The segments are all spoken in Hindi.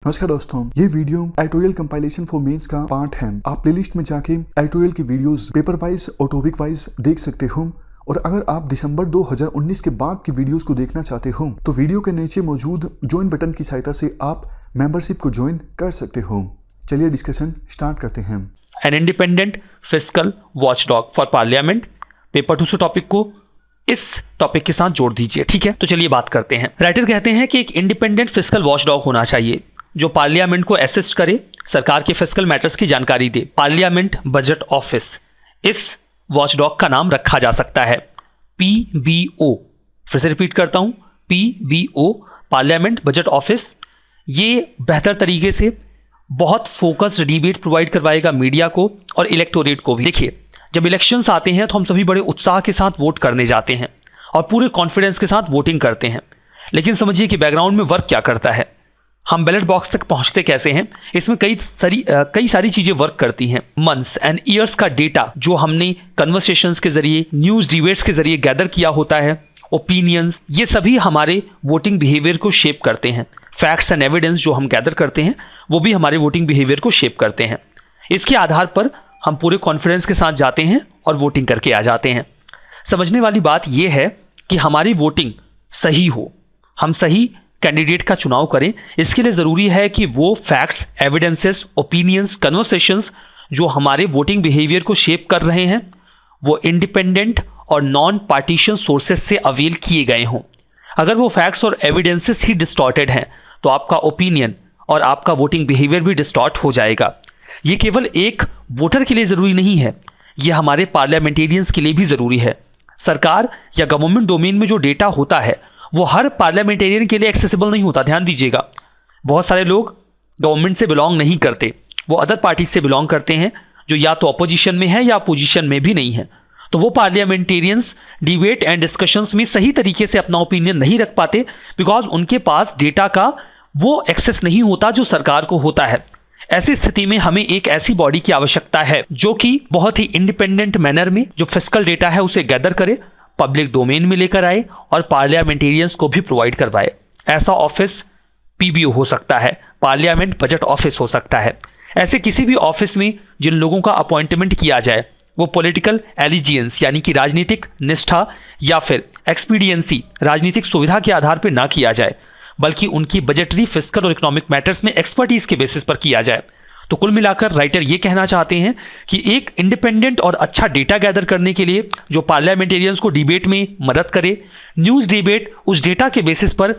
नमस्कार दोस्तों, ये video editorial compilation for mains का पार्ट है। आप प्लेलिस्ट में जाके एडिटोरियल की वीडियोस पेपर वाइज और टॉपिक वाइज देख सकते हो। और अगर आप दिसंबर 2019 के बाद की वीडियोस को देखना चाहते हो तो वीडियो के नीचे मौजूद ज्वाइन बटन की सहायता से आप मेंबरशिप को ज्वाइन कर सकते हो। चलिए डिस्कशन स्टार्ट करते हैं। An independent fiscal watchdog for parliament, paper 2 से टॉपिक को इस टॉपिक के साथ जोड़ दीजिए। ठीक है, तो चलिए बात करते हैं। राइटर कहते हैं कि एक इंडिपेंडेंट फिस्कल वॉचडॉग होना चाहिए जो पार्लियामेंट को असिस्ट करे, सरकार के फिस्कल मैटर्स की जानकारी दे। पार्लियामेंट बजट ऑफिस, इस वॉचडॉग का नाम रखा जा सकता है PBO। फिर से रिपीट करता हूं, PBO, पार्लियामेंट बजट ऑफिस। ये बेहतर तरीके से बहुत फोकस्ड डिबेट प्रोवाइड करवाएगा मीडिया को और इलेक्टोरेट को भी। देखिए, जब इलेक्शंस आते हैं तो हम सभी बड़े उत्साह के साथ वोट करने जाते हैं और पूरे कॉन्फिडेंस के साथ वोटिंग करते हैं, लेकिन समझिए कि बैकग्राउंड में वर्क क्या करता है, हम बैलेट बॉक्स तक पहुंचते कैसे हैं। इसमें कई सारी चीजें वर्क करती हैं। मंथ्स एंड ईयर्स का डेटा जो हमने कन्वर्सेशंस के जरिए, न्यूज डिबेट्स के जरिए गैदर किया होता है, ओपिनियंस, ये सभी हमारे वोटिंग बिहेवियर को शेप करते हैं। फैक्ट्स एंड एविडेंस जो हम गैदर करते हैं वो भी हमारे वोटिंग बिहेवियर को शेप करते हैं। इसके आधार पर हम पूरे कॉन्फिडेंस के साथ जाते हैं और वोटिंग करके आ जाते हैं। समझने वाली बात यह है कि हमारी वोटिंग सही हो, हम सही कैंडिडेट का चुनाव करें। इसके लिए ज़रूरी है कि वो फैक्ट्स, एविडेंसेस, ओपिनियंस, कन्वर्सेशंस जो हमारे वोटिंग बिहेवियर को शेप कर रहे हैं वो इंडिपेंडेंट और नॉन पार्टीशन सोर्सेस से अवेल किए गए हों। अगर वो फैक्ट्स और एविडेंसेस ही डिस्टॉर्टेड हैं तो आपका ओपिनियन और आपका वोटिंग बिहेवियर भी डिस्टॉर्ट हो जाएगा। ये केवल एक वोटर के लिए ज़रूरी नहीं है, ये हमारे पार्लियामेंटेरियंस के लिए भी ज़रूरी है। सरकार या गवर्नमेंट डोमेन में जो डेटा होता है वो हर पार्लियामेंटेरियन के लिए एक्सेसिबल नहीं होता। ध्यान दीजिएगा, बहुत सारे लोग गवर्नमेंट से बिलोंग नहीं करते, वो अदर पार्टी से बिलोंग करते हैं जो या तो अपोजिशन में है या अपोजिशन में भी नहीं है। तो वो पार्लियामेंटेरियंस डिबेट एंड डिस्कशंस में सही तरीके से अपना ओपिनियन नहीं रख पाते बिकॉज उनके पास डेटा का वो एक्सेस नहीं होता जो सरकार को होता है। ऐसी स्थिति में हमें एक ऐसी बॉडी की आवश्यकता है जो कि बहुत ही इंडिपेंडेंट मैनर में जो फिस्कल डेटा है उसे गैदर करे, पब्लिक डोमेन में लेकर आए और पार्लियामेंटेरियंस को भी प्रोवाइड करवाए। ऐसा ऑफिस PBO हो सकता है, पार्लियामेंट बजट ऑफिस हो सकता है। ऐसे किसी भी ऑफिस में जिन लोगों का अपॉइंटमेंट किया जाए वो पॉलिटिकल एलिजियंस यानी कि राजनीतिक निष्ठा या फिर एक्सपीडियंसी, राजनीतिक सुविधा के आधार पर ना किया जाए, बल्कि उनकी बजटरी, फिस्कल और इकोनॉमिक मैटर्स में एक्सपर्टीज के बेसिस पर किया जाए। तो कुल मिलाकर राइटर ये कहना चाहते हैं कि एक इंडिपेंडेंट और अच्छा डेटा गैदर करने के लिए जो पार्लियामेंटेरियंस को डिबेट में मदद करे, न्यूज़ डिबेट उस डेटा के बेसिस पर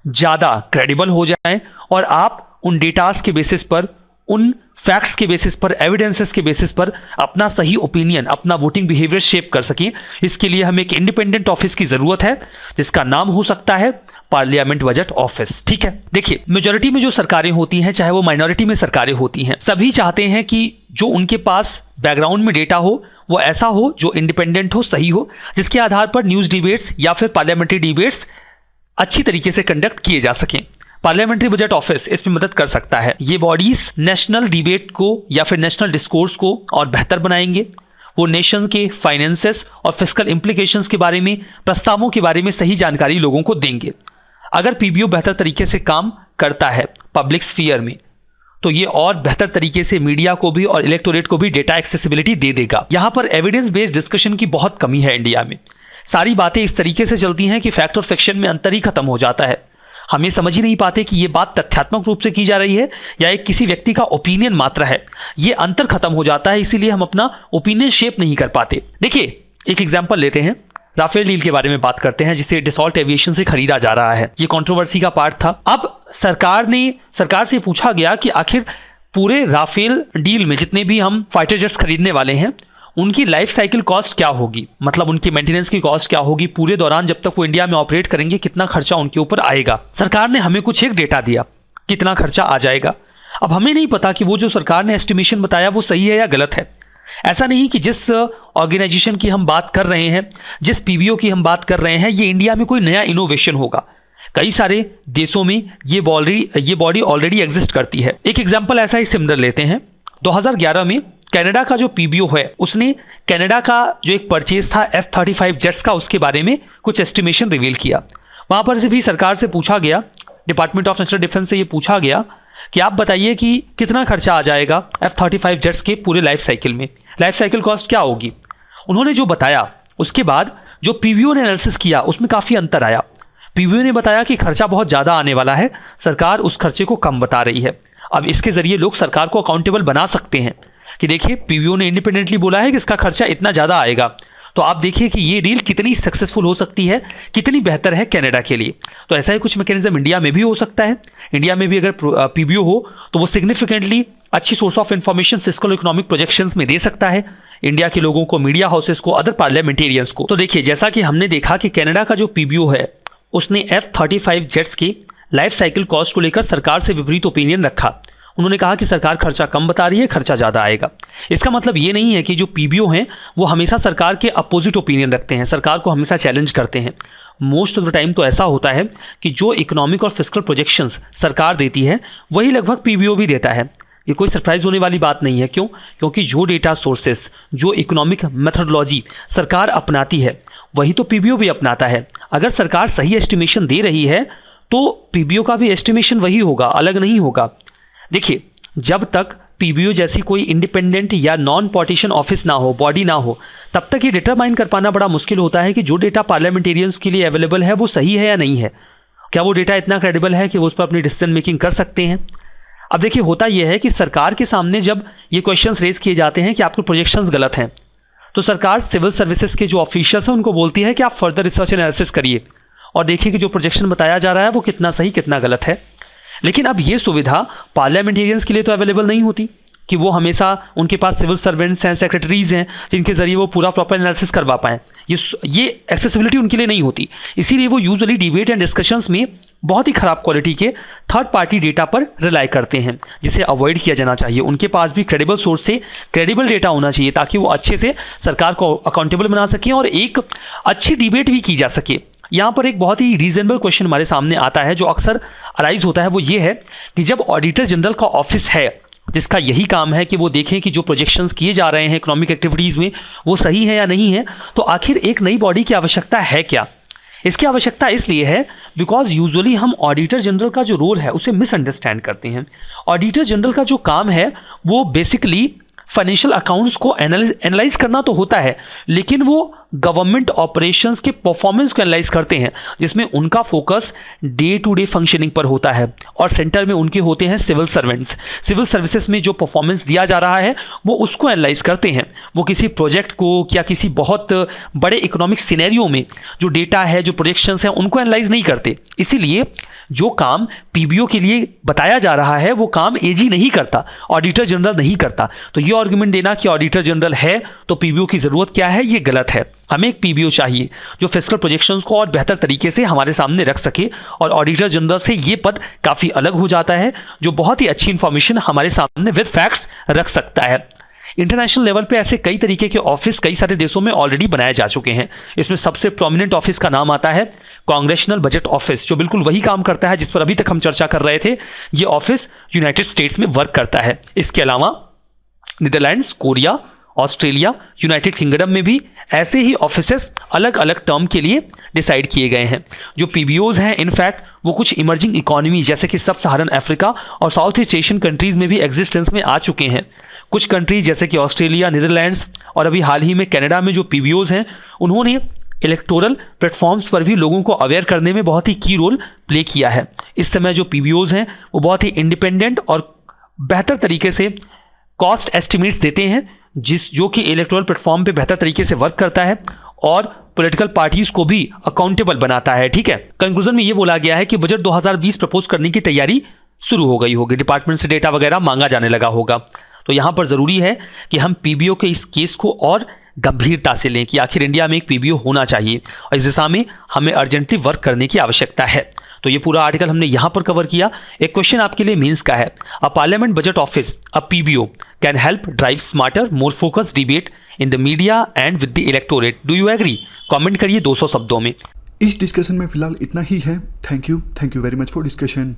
ज़्यादा क्रेडिबल हो जाए और आप उन डेटास के बेसिस पर, उन फैक्ट्स के बेसिस पर, एविडेंसेस के बेसिस पर अपना सही ओपिनियन, अपना वोटिंग बिहेवियर शेप कर सकें। इसके लिए हमें एक इंडिपेंडेंट ऑफिस की ज़रूरत है जिसका नाम हो सकता है पार्लियामेंट बजट ऑफिस। ठीक है, देखिए, मेजॉरिटी में जो सरकारें होती हैं, चाहे वो माइनॉरिटी में सरकारें होती हैं, सभी चाहते हैं कि जो उनके पास बैकग्राउंड में डेटा हो वो ऐसा हो जो इंडिपेंडेंट हो, सही हो, जिसके आधार पर न्यूज़ डिबेट्स या फिर पार्लियामेंट्री डिबेट्स अच्छी तरीके से कंडक्ट किए जा सकें। पार्लियामेंट्री बजट ऑफिस इसमें मदद कर सकता है। ये बॉडीज नेशनल डिबेट को या फिर नेशनल डिस्कोर्स को और बेहतर बनाएंगे। वो नेशन के फाइनेंसेस और फिस्कल इम्प्लीकेशंस के बारे में, प्रस्तावों के बारे में सही जानकारी लोगों को देंगे। अगर PBO बेहतर तरीके से काम करता है पब्लिक स्फीयर में तो ये और बेहतर तरीके से मीडिया को भी और इलेक्टोरेट को भी डेटा एक्सेसिबिलिटी दे देगा। यहाँ पर एविडेंस बेस्ड डिस्कशन की बहुत कमी है इंडिया में। सारी बातें इस तरीके से चलती हैं कि फैक्ट और फिक्शन में अंतर ही खत्म हो जाता है। हम ये समझ ही नहीं पाते कि ये बात तथ्यात्मक रूप से की जा रही है या एक किसी व्यक्ति का ओपिनियन मात्र है। ये अंतर खत्म हो जाता है, इसीलिए हम अपना ओपिनियन शेप नहीं कर पाते। देखिए, एक एग्जांपल लेते हैं, राफेल डील के बारे में बात करते हैं जिसे डसॉल्ट एविएशन से खरीदा जा रहा है। ये कंट्रोवर्सी का पार्ट था। अब सरकार से पूछा गया कि आखिर पूरे राफेल डील में जितने भी हम फाइटर जेट्स खरीदने वाले हैं उनकी लाइफ साइकिल कॉस्ट क्या होगी, मतलब उनकी मेंटेनेंस की कॉस्ट क्या होगी, पूरे दौरान जब तक वो इंडिया में ऑपरेट करेंगे कितना खर्चा उनके ऊपर आएगा। सरकार ने हमें कुछ एक डेटा दिया कितना खर्चा आ जाएगा। अब हमें नहीं पता कि वो जो सरकार ने एस्टिमेशन बताया वो सही है या गलत है। ऐसा नहीं कि जिस ऑर्गेनाइजेशन की हम बात कर रहे हैं, जिस PBO की हम बात कर रहे हैं, ये इंडिया में कोई नया इनोवेशन होगा। कई सारे देशों में ये बॉडी ऑलरेडी एग्जिस्ट करती है। एक एग्जाम्पल ऐसा ही सिमिलर लेते हैं। 2011 में कनाडा का जो PBO है उसने कनाडा का जो एक परचेज था F-35 जेट्स का, उसके बारे में कुछ एस्टिमेशन रिवील किया। वहाँ पर से भी सरकार से पूछा गया, डिपार्टमेंट ऑफ नेशनल डिफेंस से ये पूछा गया कि आप बताइए कि कितना खर्चा आ जाएगा F-35 जेट्स के पूरे लाइफ साइकिल में, लाइफ साइकिल कॉस्ट क्या होगी। उन्होंने जो बताया उसके बाद जो पीबीओ ने एनालिसिस किया उसमें काफ़ी अंतर आया। पीबीओ ने बताया कि खर्चा बहुत ज़्यादा आने वाला है, सरकार उस खर्चे को कम बता रही है। अब इसके ज़रिए लोग सरकार को अकाउंटेबल बना सकते हैं कि देखिए पीबीओ ने इंडिपेंडेंटली बोला है कि इसका खर्चा इतना ज़्यादा आएगा, तो आप देखिए कि ये डील कितनी सक्सेसफुल हो सकती है, कितनी बेहतर है कनाडा के लिए। तो ऐसा ही कुछ मैकेनिज्म इंडिया में भी हो सकता है। इंडिया में भी अगर पीबीओ हो तो वो सिग्निफिकेंटली अच्छी source of information fiscal economic projections में दे सकता है इंडिया के लोगों को, मीडिया हाउसेस को, अदर पार्लियामेंटेरियंस को। तो देखिए जैसा कि हमने देखा कि कनाडा का जो पीबीओ है उसने F-35 जेट्स की लाइफ साइकिल कॉस्ट को लेकर सरकार से विपरीत ओपिनियन रखा। उन्होंने कहा कि सरकार खर्चा कम बता रही है, खर्चा ज़्यादा आएगा। इसका मतलब ये नहीं है कि जो पीबीओ हैं वो हमेशा सरकार के अपोजिट ओपिनियन रखते हैं, सरकार को हमेशा चैलेंज करते हैं। मोस्ट ऑफ द टाइम तो ऐसा होता है कि जो इकोनॉमिक और फिस्कल प्रोजेक्शंस सरकार देती है वही लगभग पीबीओ भी देता है। ये कोई सरप्राइज होने वाली बात नहीं है। क्यों? क्योंकि जो डेटा सोर्सेस, जो इकोनॉमिक मेथडोलॉजी सरकार अपनाती है वही तो पीबीओ भी अपनाता है। अगर सरकार सही एस्टिमेशन दे रही है तो पीबीओ का भी एस्टिमेशन वही होगा, अलग नहीं होगा। देखिए जब तक पीबीओ जैसी कोई इंडिपेंडेंट या नॉन पार्टीशन ऑफिस ना हो, बॉडी ना हो, तब तक ये डिटरमाइन कर पाना बड़ा मुश्किल होता है कि जो डेटा पार्लियामेंटेरियंस के लिए अवेलेबल है वो सही है या नहीं है। क्या वो डेटा इतना क्रेडिबल है कि वो उस पर अपनी डिसीजन मेकिंग कर सकते हैं। अब देखिए होता यह है कि सरकार के सामने जब ये क्वेश्चंस रेज किए जाते हैं कि आपके प्रोजेक्शंस गलत हैं, तो सरकार सिविल सर्विसेज के जो ऑफिशियल्स हैं उनको बोलती है कि आप फर्दर रिसर्च एनालिसिस करिए और देखिए कि जो प्रोजेक्शन बताया जा रहा है वो कितना सही कितना गलत है। लेकिन अब ये सुविधा पार्लियामेंटेरियंस के लिए तो अवेलेबल नहीं होती कि वो हमेशा उनके पास सिविल सर्वेंट्स हैं, सेक्रेटरीज हैं जिनके ज़रिए वो पूरा प्रॉपर एनालिसिस करवा पाएँ। ये एक्सेसिबिलिटी उनके लिए नहीं होती। इसीलिए वो यूजुअली डिबेट एंड डिस्कशंस में बहुत ही ख़राब क्वालिटी के थर्ड पार्टी डेटा पर रिलाई करते हैं, जिसे अवॉइड किया जाना चाहिए। उनके पास भी क्रेडिबल सोर्स से क्रेडिबल डेटा होना चाहिए ताकि वो अच्छे से सरकार को अकाउंटेबल बना सकें और एक अच्छी डिबेट भी की जा सके। यहाँ पर एक बहुत ही रीजनेबल क्वेश्चन हमारे सामने आता है जो अक्सर अराइज होता है, वो ये है कि जब ऑडिटर जनरल का ऑफिस है जिसका यही काम है कि वो देखें कि जो प्रोजेक्शंस किए जा रहे हैं इकोनॉमिक एक्टिविटीज़ में वो सही है या नहीं है, तो आखिर एक नई बॉडी की आवश्यकता है क्या। इसकी आवश्यकता इसलिए है बिकॉज यूजुअली हम ऑडिटर जनरल का जो रोल है उसे मिसअंडरस्टैंड करते हैं। ऑडिटर जनरल का जो काम है वो बेसिकली फाइनेंशियल अकाउंट्स को एनालाइज करना तो होता है, लेकिन वो गवर्नमेंट ऑपरेशंस के परफॉर्मेंस को एनालाइज करते हैं, जिसमें उनका focus day to day functioning पर होता है और सेंटर में उनके होते हैं सिविल सर्वेंट्स। सिविल सर्विसेज में जो परफॉर्मेंस दिया जा रहा है वो उसको एनालाइज करते हैं। वो किसी प्रोजेक्ट को या किसी बहुत बड़े इकोनॉमिक सिनेरियो में जो डेटा है, जो प्रोजेक्शंस हैं, उनको एनालाइज नहीं करते। इसीलिए जो काम पीबीओ के लिए बताया जा रहा है वो काम एजी नहीं करता, ऑडिटर जनरल नहीं करता। तो ये आर्गुमेंट देना कि ऑडिटर जनरल है तो पीबीओ की ज़रूरत क्या है, ये गलत है। हमें एक पीबीओ चाहिए जो फिस्कल प्रोजेक्शंस को और बेहतर तरीके से हमारे सामने रख सके, और ऑडिटर जनरल से ये पद काफ़ी अलग हो जाता है जो बहुत ही अच्छी इंफॉर्मेशन हमारे सामने विद फैक्ट्स रख सकता है। इंटरनेशनल लेवल पे ऐसे कई तरीके के ऑफिस कई सारे देशों में ऑलरेडी बनाए जा चुके हैं। इसमें सबसे प्रोमिनेंट ऑफिस का नाम आता है कांग्रेशनल बजट ऑफिस, जो बिल्कुल वही काम करता है जिस पर अभी तक हम चर्चा कर रहे थे। ये ऑफिस यूनाइटेड स्टेट्स में वर्क करता है। इसके अलावा Netherlands, Korea, Australia, United kingdom में भी ऐसे ही ऑफिसेस अलग अलग टर्म के लिए डिसाइड किए गए हैं। जो पीबीओज हैं इनफैक्ट वो कुछ इमर्जिंग इकोनॉमी जैसे कि सब सहारन अफ्रीका और साउथ ईस्ट एशियन कंट्रीज़ में भी एग्जिस्टेंस में आ चुके हैं। कुछ कंट्रीज जैसे कि ऑस्ट्रेलिया, नीदरलैंड्स और अभी हाल ही में कनाडा में जो पीबीओज हैं उन्होंने इलेक्टोरल प्लेटफॉर्म्स पर भी लोगों को अवेयर करने में बहुत ही की रोल प्ले किया है। इस समय जो पीबीओज हैं वो बहुत ही इंडिपेंडेंट और बेहतर तरीके से कॉस्ट एस्टिमेट्स देते हैं जो कि इलेक्टोरल प्लेटफॉर्म पे बेहतर तरीके से वर्क करता है और पॉलिटिकल पार्टीज को भी अकाउंटेबल बनाता है। ठीक है, कंक्लूजन में ये बोला गया है कि बजट 2020 प्रपोज करने की तैयारी शुरू हो गई होगी, डिपार्टमेंट से डेटा वगैरह मांगा जाने लगा होगा। तो यहाँ पर ज़रूरी है कि हम पीबीओ के इस केस को और गंभीरता से लें कि आखिर इंडिया में एक पीबीओ होना चाहिए और इस दिशा में हमें अर्जेंटली वर्क करने की आवश्यकता है। तो ये पूरा आर्टिकल हमने यहाँ पर कवर किया। एक क्वेश्चन आपके लिए मीन्स का है, a parliament budget office, a PBO can help drive smarter more focused debate in the media and with the electorate. Do you agree? Comment करिए 200 शब्दों में। इस डिस्कशन में फिलहाल इतना ही है। Thank you very much for discussion.